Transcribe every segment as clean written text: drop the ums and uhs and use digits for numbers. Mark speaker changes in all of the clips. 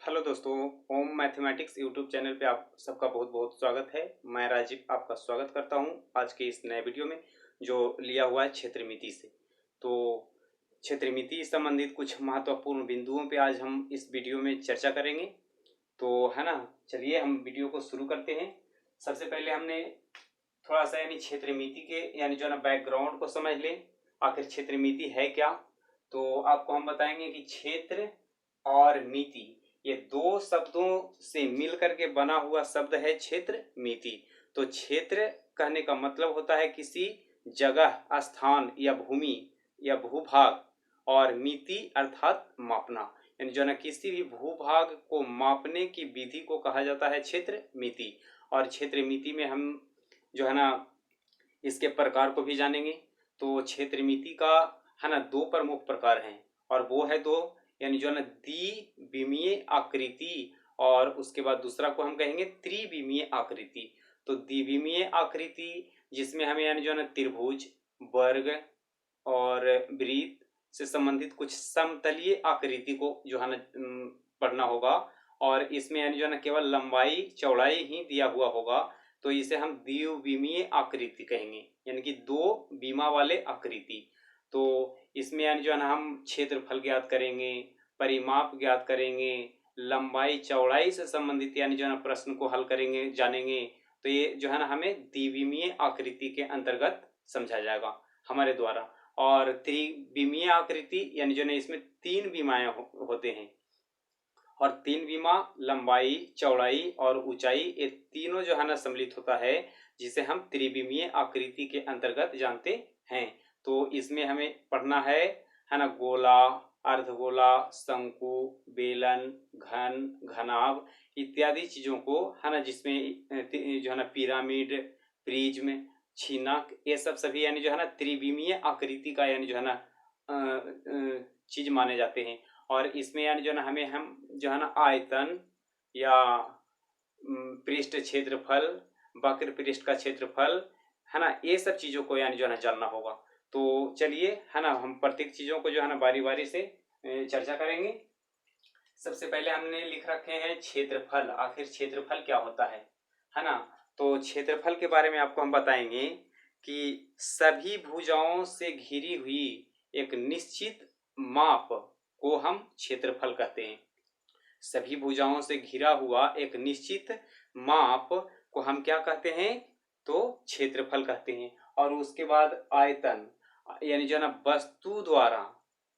Speaker 1: Hello दोस्तों। ओम mathematics YouTube channel पे आप सबका बहुत बहुत स्वागत है। मैं राजीव आपका स्वागत करता हूं आज के इस नए वीडियो में जो लिया हुआ है क्षेत्रमिति से। तो क्षेत्रमिति संबंधित कुछ महत्वपूर्ण बिंदुओं पे आज हम इस वीडियो में चर्चा करेंगे। तो है ना, चलिए हम वीडियो को शुरू करते हैं। सबसे पहले हमने थोड़ा सा यानी क्षेत्रमिति के यानी जो है ना बैकग्राउंड को समझ लें, आखिर क्षेत्रमिति है क्या। तो आपको हम बताएंगे कि क्षेत्र और मिति ये दो शब्दों से मिलकर के बना हुआ शब्द है क्षेत्र मिति। तो क्षेत्र कहने का मतलब होता है किसी जगह, स्थान या भूमि या भूभाग, और मिति अर्थात मापना, यानी जो है ना किसी भी भूभाग को मापने की विधि को कहा जाता है क्षेत्र मिति। और क्षेत्र मिति में हम जो है ना इसके प्रकार को भी जानेंगे। तो क्षेत्र मिति का है ना दो प्रमुख प्रकार हैं, और वो है दो, यानी जो है ना द्विविमीय आकृति, और उसके बाद दूसरा को हम कहेंगे त्रिविमीय आकृति। तो द्विविमीय आकृति जिसमें हमें यानी जो है ना त्रिभुज, वर्ग और वृत्त से संबंधित कुछ समतलीय आकृति को जो है ना पढ़ना होगा, और इसमें यानी जो है ना केवल लंबाई चौड़ाई ही दिया हुआ होगा, तो इसे हम द्विविमीय आकृति कहेंगे, यानी कि दो बीमा वाले आकृति। तो इसमें यानी जो है ना हम क्षेत्रफल ज्ञात करेंगे, परिमाप ज्ञात करेंगे, लंबाई चौड़ाई से संबंधित यानी जो है ना प्रश्न को हल करेंगे, जानेंगे। तो ये जो है ना हमें द्विविमीय आकृति के अंतर्गत समझा जाएगा हमारे द्वारा। और त्रिविमीय आकृति यानी जो है इसमें तीन विमाएं होते हैं, और तीन विमा लंबाई चौड़ाई और ऊंचाई, ये तीनों जो है ना सम्मिलित होता है, जिसे हम त्रिविमीय आकृति के अंतर्गत जानते हैं। तो इसमें हमें पढ़ना है ना गोला, अर्धगोला, शंकु, बेलन, घन, घनाभ इत्यादि चीजों को, है ना, जिसमें जो है ना पिरामिड, प्रिज्म, छीनक, ये सब सभी यानी जो है ना त्रिविमीय आकृति का यानी जो है ना चीज माने जाते हैं। और इसमें यानी जो है ना हमें हम जो है ना आयतन या पृष्ठ क्षेत्रफल, वक्र पृष्ठ का क्षेत्रफल, है ना, ये सब चीजों को यानी जो है ना जानना होगा। तो चलिए है ना हम प्रत्येक चीजों को जो है ना बारी बारी से चर्चा करेंगे। सबसे पहले हमने लिख रखे हैं क्षेत्रफल। आखिर क्षेत्रफल क्या होता है ना। तो क्षेत्रफल के बारे में आपको हम बताएंगे कि सभी भुजाओं से घिरी हुई एक निश्चित माप को हम क्षेत्रफल कहते हैं। सभी भुजाओं से घिरा हुआ एक निश्चित माप को हम क्या कहते हैं, तो क्षेत्रफल कहते हैं। और उसके बाद आयतन, यानी जो है ना वस्तु द्वारा,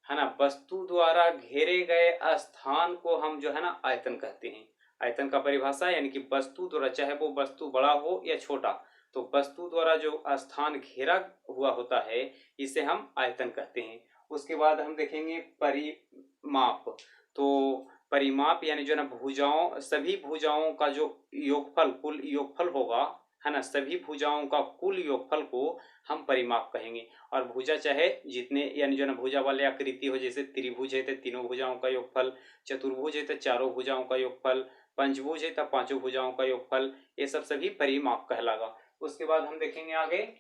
Speaker 1: है ना, वस्तु द्वारा घेरे गए स्थान को हम जो है ना आयतन कहते हैं। आयतन का परिभाषा यानी कि वस्तु द्वारा, चाहे वो वस्तु बड़ा हो या छोटा, तो वस्तु द्वारा जो स्थान घेरा हुआ होता है इसे हम आयतन कहते हैं। उसके बाद हम देखेंगे परिमाप। तो परिमाप यानी जो है ना भुजाओं, सभी भुजाओं का जो योगफल, कुल योगफल होगा, है ना, सभी भुजाओं का कुल योगफल को हम परिमाप कहेंगे। और भुजा चाहे जितने यानी जो है ना भुजा वाले आकृति हो, जैसे त्रिभुज है तो तीनों भुजाओं का योगफल, चतुर्भुज है तो चारों भुजाओं का योगफल, पंचभुज है तो पांचों भुजाओं का योगफल, ये सब सभी परिमाप कहलागा। उसके बाद हम देखेंगे आगे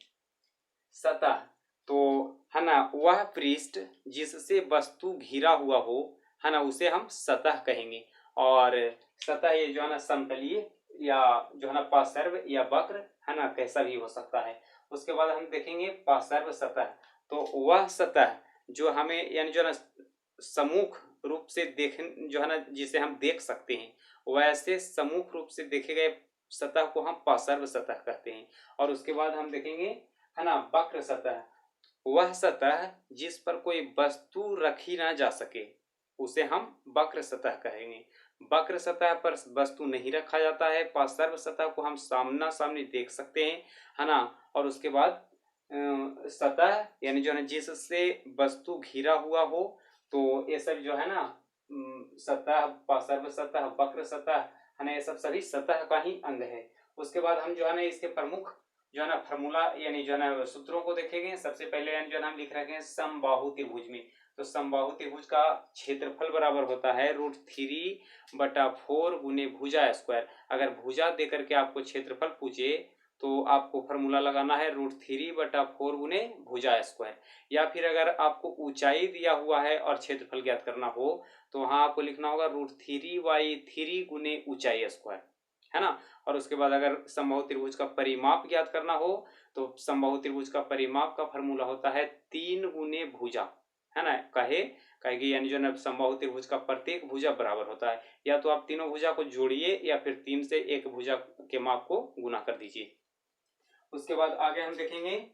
Speaker 1: सतह। तो है ना वह पृष्ठ जिससे वस्तु घिरा हुआ हो, है ना, उसे हम सतह कहेंगे। और सतह ये जो है ना समतलीय या जो है ना पार्श्व या वक्र, है ना, कैसा भी हो सकता है। उसके बाद हम देखेंगे पार्श्व सतह। तो वह सतह जो हमें यानी जो है ना सम्मुख रूप से देख, जो है ना जिसे हम देख सकते हैं, वैसे सम्मुख रूप से देखे गए सतह को हम पार्श्व सतह कहते हैं। और उसके बाद हम देखेंगे है ना वक्र सतह। वह सतह जिस पर कोई वस्तु रखी ना जा सके उसे हम वक्र सतह कहेंगे। वक्र सतह पर वस्तु नहीं रखा जाता है। पार्श्व सतह को हम सामना सामने देख सकते हैं, है ना। और उसके बाद सतह यानी जो है जिससे वस्तु घिरा हुआ हो, तो ये सब जो है ना सतह, पार्श्व सतह, वक्र सतह, है ना, ये सब सभी सतह का ही अंग है। उसके बाद हम जो है ना इसके प्रमुख जो है ना फॉर्मूला यानी जो है ना सूत्रों को देखेंगे। सबसे पहले यानी जो है ना हम लिख रखे हैं समबाहु त्रिभुज में। तो समबाहु त्रिभुज का क्षेत्रफल बराबर होता है √3/4 गुने भुजा स्क्वायर। अगर भुजा देकर के आपको क्षेत्रफल पूछे तो आपको फॉर्मूला लगाना है √3/4 गुने भुजा स्क्वायर। या फिर अगर आपको ऊंचाई दिया हुआ है और क्षेत्रफल ज्ञात करना हो तो वहां आपको लिखना होगा √3/3 गुने ऊंचाई स्क्वायर, है ना। और उसके बाद अगर समबाहु त्रिभुज का परिमाप ज्ञात करना हो तो समबाहु त्रिभुज का परिमाप का फॉर्मूला होता है 3 गुने भुजा, है ना। कहे कि यानी जो है समबाहु त्रिभुज का प्रत्येक भुजा बराबर होता है। या तो आप तीनों भुजा को जोड़िए या फिर 3 से एक भुजा के माप को गुना कर दीजिए। उसके बाद आगे हम देखेंगे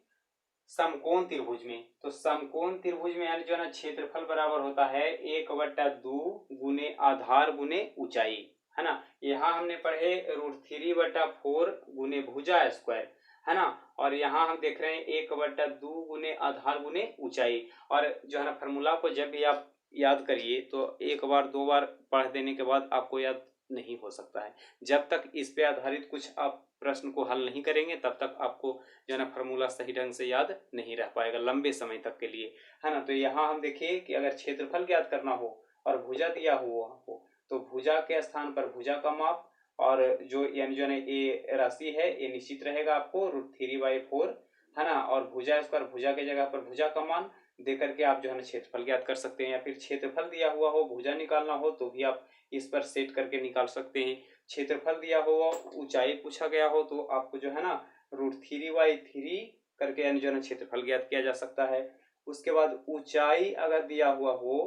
Speaker 1: समकोण त्रिभुज में। तो समकोण त्रिभुज में यानी जो है ना क्षेत्रफल बराबर होता है 1/2 गुने आधार गुने ऊंचाई, है ना। यहाँ हमने पढ़े √3/4 गुने भुजा स्क्वायर, है ना। और यहाँ हम देख रहे हैं 1/2 गुने आधार गुने ऊंचाई। और जो है ना फॉर्मूला को जब भी आप याद करिए तो एक बार दो बार पढ़ देने के बाद आपको याद नहीं हो सकता है। जब तक इस पे आधारित कुछ आप प्रश्न को हल नहीं करेंगे तब तक आपको जो है ना फॉर्मूला सही ढंग से याद नहीं रह पाएगा लंबे समय तक के लिए, है ना। तो यहाँ हम देखिए कि अगर क्षेत्रफल ज्ञात करना हो और भुजा दिया हुआ हो तो भुजा के स्थान पर भुजा का माप और जो यानी जो है ये राशि है ये निश्चित रहेगा आपको √3/4, है ना। और भुजा स्क्वायर भुजा के जगह पर भुजा का मान दे करके आप जो है ना क्षेत्रफल ज्ञात कर सकते हैं। या फिर क्षेत्रफल दिया हुआ हो भुजा निकालना हो तो भी आप इस पर सेट करके निकाल सकते हैं। क्षेत्रफल दिया हो ऊंचाई पूछा गया हो तो आपको जो है ना √3/3 करके यानी जो है क्षेत्रफल ज्ञात किया जा सकता है। उसके बाद ऊंचाई अगर दिया हुआ हो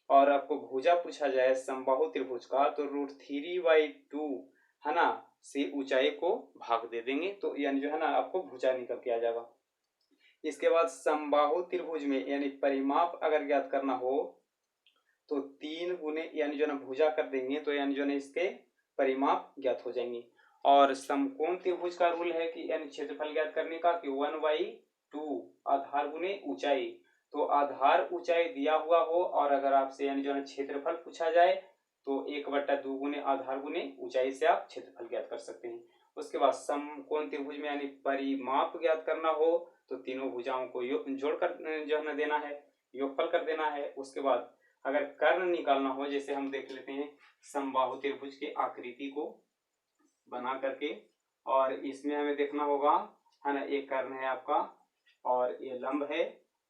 Speaker 1: और आपको भुजा पूछा जाए समबाहु त्रिभुज का तो √3/2, है ना, से ऊंचाई को भाग दे देंगे तो यानी जो है ना आपको भुजा निकल के आ जाएगा। इसके बाद समबाहु त्रिभुज में यानी परिमाप अगर ज्ञात करना हो तो 3 गुने यानी जो है ना भुजा कर देंगे तो यानी जो है इसके परिमाप ज्ञात हो जाएंगे। और समकोण त्रिभुज का रूल है कि यानी क्षेत्रफल ज्ञात करने का कि 1/2 आधार गुने ऊंचाई। तो आधार ऊंचाई दिया हुआ हो और अगर आपसे यानी जो है क्षेत्रफल पूछा जाए तो 1/2 गुने आधार गुने ऊंचाई से आप क्षेत्रफल ज्ञात कर सकते हैं। उसके बाद समकोण त्रिभुज में यानी परिमाप ज्ञात करना हो तो तीनों भुजाओं को जोड़कर जो है ना देना है, योगफल कर देना है। उसके बाद अगर कर्ण निकालना हो जैसे हम देख लेते हैं समबाहु त्रिभुज की आकृति को बना करके और इसमें हमें देखना होगा, है ना, एक कर्ण है आपका और ये लंब है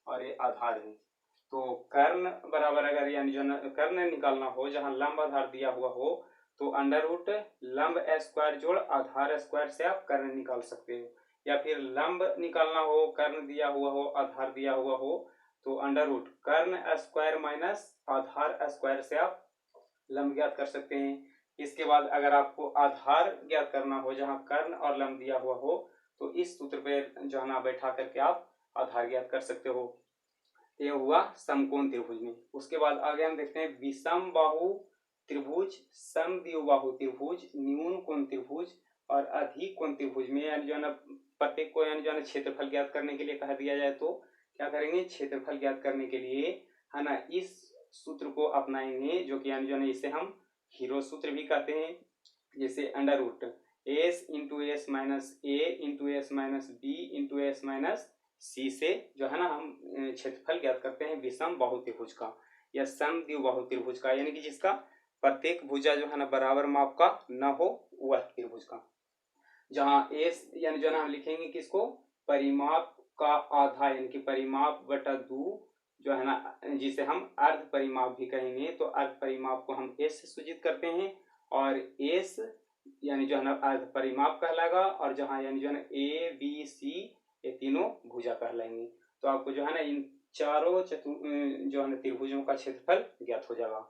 Speaker 1: और ये आधार है। तो कर्ण बराबर अगर यानी जो कर्ण निकालना हो जहां लंब आधार दिया हुआ हो तो √ लंब स्क्वायर जोड़ आधार स्क्वायर से आप कर्ण निकाल सकते हो। या फिर लंब निकालना हो कर्ण दिया हुआ हो आधार दिया हुआ हो तो √ कर्ण स्क्वायर माइनस आधार स्क्वायर से आप लंब ज्ञात कर सकते हैं। इसके बाद अगर आपको आधार ज्ञात करना हो जहां कर्ण और लंब दिया हुआ हो तो इस सूत्र पे जो है ना बैठा करके आप आधार ज्ञात कर सकते हो। यह हुआ समकोण त्रिभुज में। उसके बाद आगे हम देखते हैं विषम बाहु त्रिभुज, समद्विबाहु त्रिभुज, न्यून कोण त्रिभुज और अधिक कोण त्रिभुज में यानी जो है ना प्रत्येक को यानी जो है क्षेत्रफल ज्ञात करने के लिए कहा दिया जाए तो क्या करेंगे, क्षेत्रफल ज्ञात करने के लिए, है ना, इस सूत्र को अपनाएंगे जो कि यानी जो है इसे हम हीरो सूत्र भी कहते हैं। जैसे √ s × s - a × s - b × s - c से जो है ना हम क्षेत्रफल ज्ञात करते हैं विषम बाहु त्रिभुज का या समद्विबाहु त्रिभुज का, यानी कि जिसका प्रत्येक भुजा जो है ना बराबर माप का न हो वह त्रिभुज का। जहां s यानी जो है ना हम लिखेंगे किसको, परिमाप का आधा यानी कि परिमाप बटा 2 जो है ना जिसे हम अर्ध परिमाप भी कहेंगे। तो अर्ध परिमाप को हम s से सूचित करते हैं और s यानी जो है ना अर्ध परिमाप कहलाएगा और जहां यानी जो है ना a b c ये तीनों भुजा कहलाएंगे। तो आपको जो है ना इन चारों जो है ना त्रिभुजों का क्षेत्रफल ज्ञात हो जाएगा।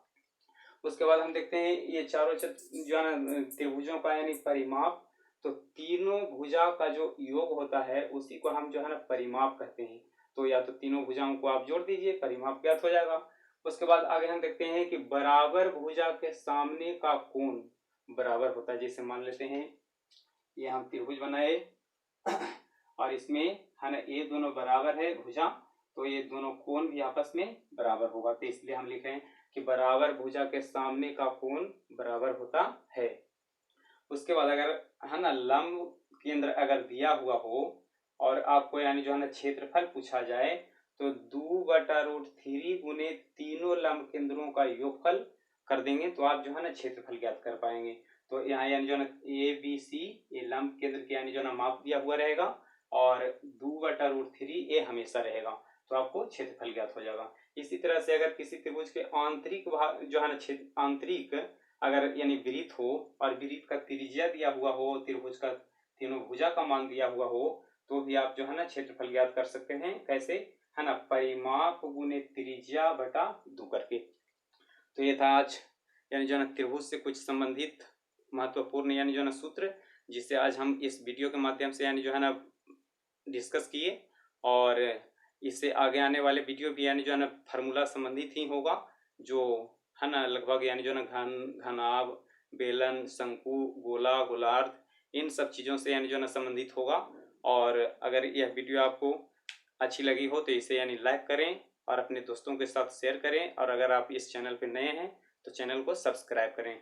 Speaker 1: उसके बाद हम देखते हैं ये चारों जो है ना त्रिभुजों का यानी परिमाप, तो तीनों भुजा का जो योग होता है उसी को हम जो है ना परिमाप कहते हैं। तो या तो तीनों भुजाओं को आप जोड़ दीजिए परिमाप ज्ञात हो जाएगा। उसके बाद आगे हम देखते हैं कि बराबर भुजा के सामने का कोण बराबर होता है। जैसे मान लेते हैं ये हम त्रिभुज बनाए और इसमें है ना ये दोनों बराबर है भुजा तो ये दोनों कोण भी आपस में बराबर होगा। तो इसलिए हम लिख रहे हैं कि बराबर भुजा के सामने का कोण बराबर होता है। उसके बाद अगर है ना लंब केंद्र अगर दिया हुआ हो और आपको यानी जो है ना क्षेत्रफल पूछा जाए तो 2/√3 गुने तीनों लंब केंद्रों का योगफल कर देंगे तो आप जो है ना क्षेत्रफल ज्ञात कर पाएंगे। तो यहाँ यानी जो है ना ABC ये लंब केंद्र के यानी जो है ना माप दिया हुआ रहेगा और 2/√3 ये हमेशा रहेगा, तो आपको क्षेत्रफल ज्ञात हो जाएगा। इसी तरह से अगर किसी त्रिभुज के आंतरिक भाग जो है ना क्षेत्र आंतरिक अगर यानी वृत्त हो और वृत्त का त्रिज्या दिया हुआ हो, त्रिभुज का तीनों भुजा का मान दिया हुआ हो, तो भी आप जो है ना क्षेत्रफल ज्ञात कर सकते हैं। कैसे है ना, परिमाप गुने त्रिज्या बटा 2 करके। तो ये था आज यानी जो है ना त्रिभुज से कुछ संबंधित महत्वपूर्ण यानी जो है ना सूत्र, जिसे आज हम इस वीडियो के माध्यम से यानी जो है ना डिस्कस किए। और इससे आगे आने वाले वीडियो भी यानी जो है ना फार्मूला संबंधित ही होगा, जो है ना लगभग यानी जो है ना घनाभ, बेलन, शंकु, गोला, गोलार्ध, इन सब चीज़ों से यानी जो है ना संबंधित होगा। और अगर यह वीडियो आपको अच्छी लगी हो तो इसे यानी लाइक करें और अपने दोस्तों के साथ शेयर करें, और अगर आप इस चैनल पर नए हैं तो चैनल को सब्सक्राइब करें।